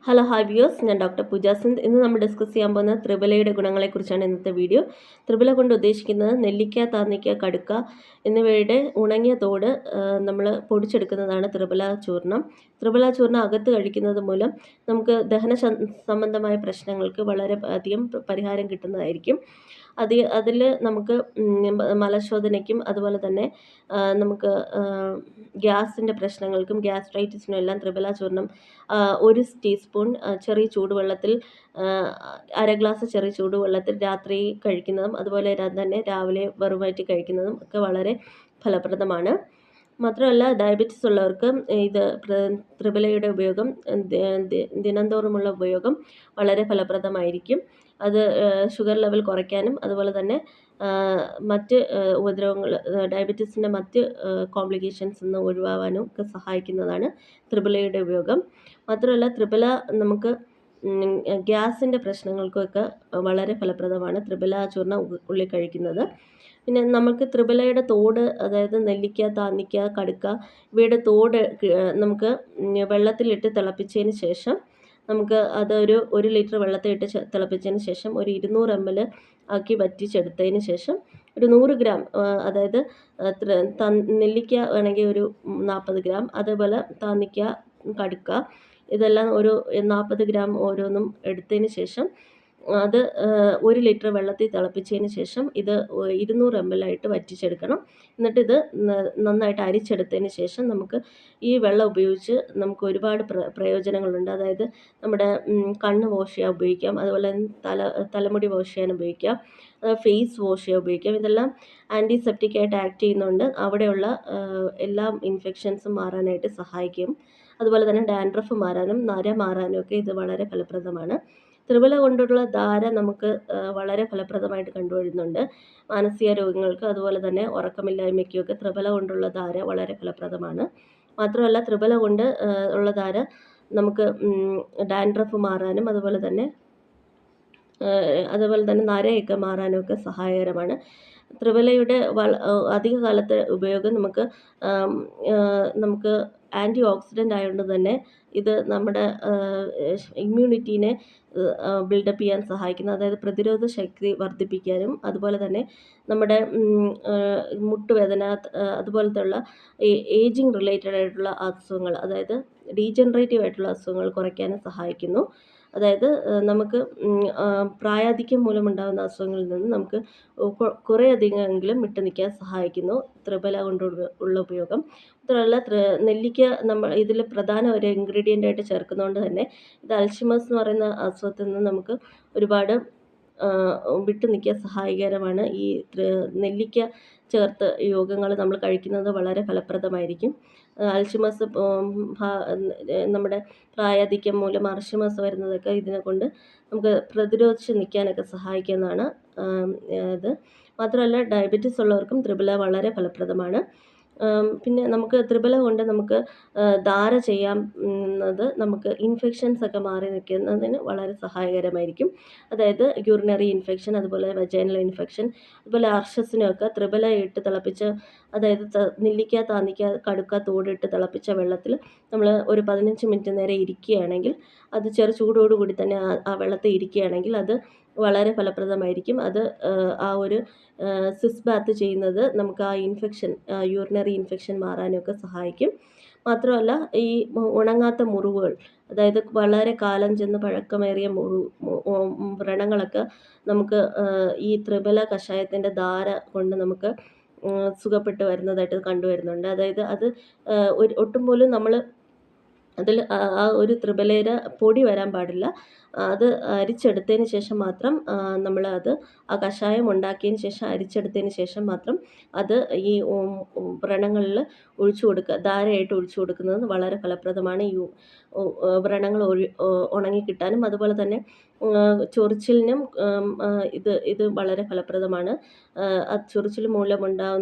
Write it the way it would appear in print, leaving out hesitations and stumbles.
Hello hi viewers, ഞാൻ doctor പൂജ സിന്ദ്. ഇന്ന് നമ്മൾ ഡിസ്കസ് ചെയ്യാൻ പോകുന്ന ത്രിബലയുടെ ഗുണങ്ങളെക്കുറിച്ചാണ് ഇന്നത്തെ വീഡിയോ. ത്രിബല കൊണ്ട് ഉദ്ദേശിക്കുന്നത് നെല്ലിക്ക, താന്നിക്ക, കടുക്ക എന്നിവയുടെ ഉണങ്ങിയ തോട് നമ്മൾ പൊടിച്ചെടുക്കുന്നതാണ് ത്രിബല ചൂർണം. ത്രിബല ചൂർണം അകത്ത് കഴിക്കുന്നത് മൂലം നമുക്ക് സംബന്ധമായ പ്രശ്നങ്ങൾക്ക് വളരെ അധികം പരിഹാരം കിട്ടുന്നതായിരിക്കും. അതിൽ നമുക്ക് മലശോധനയ്ക്കും അതുപോലെ തന്നെ നമുക്ക് ഗ്യാസിൻ്റെ പ്രശ്നങ്ങൾക്കും ഗ്യാസ്ട്രൈറ്റിസിനും എല്ലാം ത്രിബല ചൂർണം 1 ടീസ്പൂൺ ചെറിയ ചൂടുവെള്ളത്തിൽ അര ഗ്ലാസ് ചെറിയ ചൂടുവെള്ളത്തിൽ രാത്രി കഴിക്കുന്നതും അതുപോലെ തന്നെ രാവിലെ വെറും വയറ്റിൽ കഴിക്കുന്നതും ഒക്കെ വളരെ ഫലപ്രദമാണ്. മാത്രമല്ല ഡയബറ്റിസ് ഉള്ളവർക്ക് ഇത് ത്രിബലയുടെ ഉപയോഗം ദിനംതോറുമുള്ള ഉപയോഗം വളരെ ഫലപ്രദമായിരിക്കും. അത് ഷുഗർ ലെവൽ കുറയ്ക്കാനും അതുപോലെ തന്നെ മറ്റ് ഉപദ്രവങ്ങൾ ഡയബറ്റീസിൻ്റെ മറ്റ് കോംപ്ലിക്കേഷൻസ് നിന്ന് ഒഴിവാകാനും ഒക്കെ സഹായിക്കുന്നതാണ് ത്രിബലയുടെ ഉപയോഗം. മാത്രമല്ല ത്രിബല നമുക്ക് ഗ്യാസിൻ്റെ പ്രശ്നങ്ങൾക്കൊക്കെ വളരെ ഫലപ്രദമാണ് ത്രിബല ചൂർണം ഉള്ളിൽ കഴിക്കുന്നത്. പിന്നെ നമുക്ക് ത്രിബലയുടെ തോട്, അതായത് നെല്ലിക്ക, താന്നിക്ക, കടുക്ക ഇവയുടെ തോട് നമുക്ക് വെള്ളത്തിലിട്ട് തിളപ്പിച്ചതിന് ശേഷം നമുക്ക് അതൊരു 1 ലിറ്റർ വെള്ളത്തിലിട്ട് തിളപ്പിച്ചതിന് ശേഷം ഒരു 200 ml ആക്കി വറ്റിച്ചെടുത്തതിന് ശേഷം ഒരു 100 ഗ്രാം, അതായത് നെല്ലിക്ക വേണമെങ്കിൽ ഒരു 40 ഗ്രാം, അതേപോലെ താന്നിക്ക, കടുക്ക ഇതെല്ലാം ഒരു 40 ഗ്രാം ഓരോന്നും എടുത്തതിന് ശേഷം അത് 1 ലിറ്റർ വെള്ളത്തിൽ തിളപ്പിച്ചതിന് ശേഷം ഇത് 200 ml ആയിട്ട് വറ്റിച്ചെടുക്കണം. എന്നിട്ട് ഇത് നന്നായിട്ട് അരിച്ചെടുത്തതിന് ശേഷം നമുക്ക് ഈ വെള്ളം ഉപയോഗിച്ച് നമുക്ക് ഒരുപാട് പ്രയോജനങ്ങളുണ്ട്. അതായത് നമ്മുടെ കണ്ണ് വാഷ് ചെയ്യാൻ ഉപയോഗിക്കാം, അതുപോലെ തലമുടി വാഷ് ചെയ്യാൻ ഉപയോഗിക്കാം, ഫേസ് വാഷ് ചെയ്യാൻ ഉപയോഗിക്കാം. ഇതെല്ലാം ആൻറ്റിസെപ്റ്റിക് ആയിട്ട് ആക്ട് ചെയ്യുന്നതുകൊണ്ട് അവിടെയുള്ള എല്ലാ ഇൻഫെക്ഷൻസും മാറാനായിട്ട് സഹായിക്കും. അതുപോലെ തന്നെ ഡാൻഡ്രഫ് മാറാനും നര മാറാനും ഒക്കെ ഇത് വളരെ ഫലപ്രദമാണ്. ത്രിബല കൊണ്ടുള്ള ധാര നമുക്ക് വളരെ ഫലപ്രദമായിട്ട് കണ്ടുവരുന്നുണ്ട്. മാനസിക രോഗങ്ങൾക്ക് അതുപോലെ തന്നെ ഉറക്കമില്ലായ്മയ്ക്കുമൊക്കെ ത്രിബല കൊണ്ടുള്ള ധാര വളരെ ഫലപ്രദമാണ്. മാത്രമല്ല ത്രിബല കൊണ്ട് ഉള്ള ധാര നമുക്ക് ഡാൻഡ്രഫ് മാറാനും അതുപോലെ തന്നെ നരയൊക്കെ മാറാനും ഒക്കെ സഹായകരമാണ്. ത്രിബലയുടെ അധിക കാലത്തെ ഉപയോഗം നമുക്ക് ആൻറ്റി ഓക്സിഡൻ്റ് ആയതുകൊണ്ട് തന്നെ ഇത് നമ്മുടെ ഇമ്മ്യൂണിറ്റീനെ ബിൽഡപ്പ് ചെയ്യാൻ സഹായിക്കുന്നു. അതായത് പ്രതിരോധ ശക്തി വർദ്ധിപ്പിക്കാനും അതുപോലെ തന്നെ നമ്മുടെ മുട്ടുവേദന അതുപോലത്തെ ഉള്ള ഏജിങ് റിലേറ്റഡ് ആയിട്ടുള്ള അസുഖങ്ങൾ, അതായത് ഡീജനറേറ്റീവ് ആയിട്ടുള്ള അസുഖങ്ങൾ കുറയ്ക്കാനും സഹായിക്കുന്നു. അതായത് നമുക്ക് പ്രായാധിക്യം മൂലമുണ്ടാകുന്ന അസുഖങ്ങളിൽ നിന്ന് നമുക്ക് കുറേയധികമെങ്കിലും വിട്ടു നിൽക്കാൻ സഹായിക്കുന്നു ത്രിബല കൊണ്ടുള്ള ഉപയോഗം. മാത്രമല്ല നെല്ലിക്ക നമ്മൾ ഇതിൽ പ്രധാന ഒരു ഇൻഗ്രീഡിയൻ്റ് ആയിട്ട് ചേർക്കുന്നതുകൊണ്ട് തന്നെ ഇത് അൽഷിമേഴ്സ് എന്ന് പറയുന്ന അസുഖത്തിൽ നിന്ന് നമുക്ക് ഒരുപാട് വിട്ടു നിൽക്കാൻ സഹായകരമാണ്. ഈ നെല്ലിക്ക ചേർത്ത് യോഗങ്ങൾ നമ്മൾ കഴിക്കുന്നത് വളരെ ഫലപ്രദമായിരിക്കും. അൽഷിമേഴ്സ് നമ്മുടെ പ്രായാധിക്യം മൂലം അൽഷിമേഴ്സ് വരുന്നതൊക്കെ ഇതിനെ കൊണ്ട് നമുക്ക് പ്രതിരോധിച്ച് നിൽക്കാനൊക്കെ സഹായിക്കുന്നതാണ് ഇത്. മാത്രമല്ല ഡയബറ്റീസ് ഉള്ളവർക്കും ത്രിബല വളരെ ഫലപ്രദമാണ്. പിന്നെ നമുക്ക് ത്രിബല കൊണ്ട് നമുക്ക് ധാര ചെയ്യാവുന്നത് നമുക്ക് ഇൻഫെക്ഷൻസ് ഒക്കെ മാറി നിൽക്കുന്നതിന് വളരെ സഹായകരമായിരിക്കും. അതായത് യൂറിനറി ഇൻഫെക്ഷൻ, അതുപോലെ വജൈനൽ ഇൻഫെക്ഷൻ, അതുപോലെ അർഷസിനൊക്കെ ത്രിബല ഇട്ട് തിളപ്പിച്ച്, അതായത് നെല്ലിക്ക, താന്നിക്ക, കടുക്ക തോടിട്ട് തിളപ്പിച്ച വെള്ളത്തിൽ നമ്മൾ ഒരു 15 മിനിറ്റ് നേരം ഇരിക്കുകയാണെങ്കിൽ, അത് ചൂടോടുകൂടി തന്നെ ആ വെള്ളത്തിൽ ഇരിക്കുകയാണെങ്കിൽ അത് വളരെ ഫലപ്രദമായിരിക്കും. അത് ആ ഒരു സിസ് ബാത്ത് ചെയ്യുന്നത് നമുക്ക് ആ ഇൻഫെക്ഷൻ, യൂറിനറി ഇൻഫെക്ഷൻ മാറാനൊക്കെ സഹായിക്കും. മാത്രമല്ല ഈ ഉണങ്ങാത്ത മുറിവുകൾ, അതായത് വളരെ കാലം ചെന്ന് പഴക്കമേറിയ വ്രണങ്ങളൊക്കെ നമുക്ക് ഈ ത്രിബല കഷായത്തിൻ്റെ ധാര കൊണ്ട് നമുക്ക് സുഖപ്പെട്ട് വരുന്നതായിട്ട് കണ്ടുവരുന്നുണ്ട്. അതായത് അത് ഒട്ടും പോലും നമ്മൾ അതിൽ ആ ഒരു ത്രിബലയുടെ പൊടി വരാൻ പാടില്ല. അത് അരിച്ചെടുത്തതിന് ശേഷം മാത്രം നമ്മൾ ആ കഷായം ഉണ്ടാക്കിയതിന് ശേഷം അരിച്ചെടുത്തതിന് ശേഷം മാത്രം അത് ഈ വ്രണങ്ങളിൽ ഒഴിച്ചു കൊടുക്കുക, ധാരയായിട്ട് ഒഴിച്ചു കൊടുക്കുന്നത് വളരെ ഫലപ്രദമാണ്. ഈ വ്രണങ്ങൾ ഉണങ്ങിക്കിട്ടാനും അതുപോലെ തന്നെ ചൊറിച്ചിലിനും ഇത് വളരെ ഫലപ്രദമാണ്. ആ ചൊറിച്ചിൽ മൂലമുണ്ടാകുന്ന